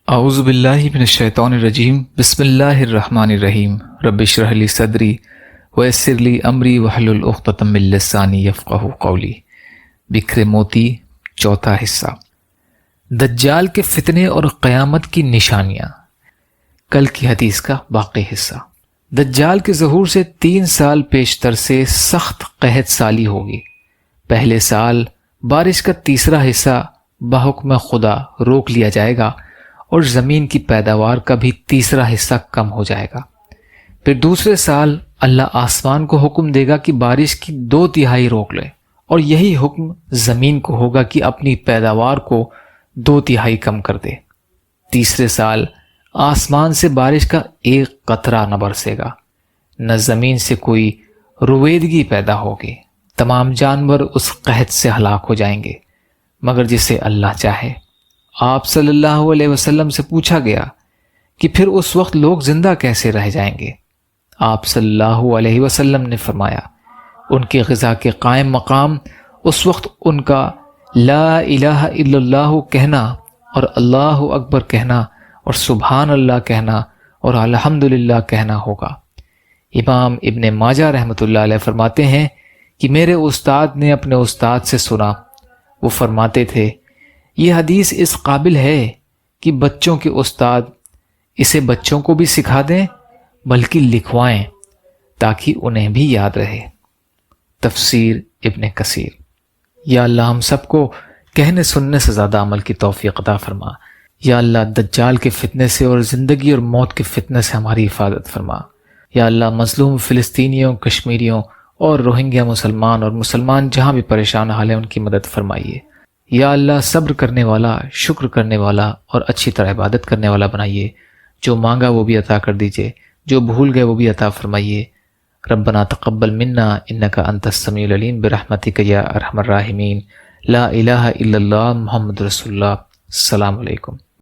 اعوذ باللہ من الشیطان الرجیم بسم اللہ الرحمن الرحیم رب اشرح لی صدری ویسر لی امری واحلل عقدۃ من لسانی یفقہوا قولی۔ بکھرے موتی، چوتھا حصہ، دجال کے فتنے اور قیامت کی نشانیاں۔ کل کی حدیث کا باقی حصہ۔ دجال کے ظہور سے 3 سال پیشتر سے سخت قحط سالی ہوگی۔ پہلے سال بارش کا تیسرا حصہ بحکم خدا روک لیا جائے گا اور زمین کی پیداوار کا بھی تیسرا حصہ کم ہو جائے گا۔ پھر دوسرے سال اللہ آسمان کو حکم دے گا کہ بارش کی 2/3 روک لے، اور یہی حکم زمین کو ہوگا کہ اپنی پیداوار کو 2/3 کم کر دے۔ تیسرے سال آسمان سے بارش کا 1 قطرہ نہ برسے گا، نہ زمین سے کوئی رویدگی پیدا ہوگی۔ تمام جانور اس قحط سے ہلاک ہو جائیں گے مگر جسے اللہ چاہے۔ آپ صلی اللہ علیہ وسلم سے پوچھا گیا کہ پھر اس وقت لوگ زندہ کیسے رہ جائیں گے؟ آپ صلی اللہ علیہ وسلم نے فرمایا، ان کی غذا کے قائم مقام اس وقت ان کا لا الہ الا اللہ کہنا اور اللہ اکبر کہنا اور سبحان اللہ کہنا اور الحمدللہ کہنا ہوگا۔ امام ابن ماجہ رحمۃ اللہ علیہ فرماتے ہیں کہ میرے استاد نے اپنے استاد سے سنا، وہ فرماتے تھے یہ حدیث اس قابل ہے کہ بچوں کے استاد اسے بچوں کو بھی سکھا دیں بلکہ لکھوائیں تاکہ انہیں بھی یاد رہے۔ تفسیر ابن کثیر۔ یا اللہ ہم سب کو کہنے سننے سے زیادہ عمل کی توفیق عطا فرما۔ یا اللہ دجال کے فتنے سے اور زندگی اور موت کے فتنے سے ہماری حفاظت فرما۔ یا اللہ مظلوم فلسطینیوں، کشمیریوں اور روہنگیا مسلمان اور مسلمان جہاں بھی پریشان حال ہیں ان کی مدد فرمائیے۔ یا اللہ صبر کرنے والا، شکر کرنے والا اور اچھی طرح عبادت کرنے والا بنائیے۔ جو مانگا وہ بھی عطا کر دیجئے، جو بھول گئے وہ بھی عطا فرمائیے۔ ربنا تقبل منا انک انت السمیع العلیم برحمتک یا ارحم الراحمین۔ لا الہ الا اللہ محمد رسول اللہ۔ السلام علیکم۔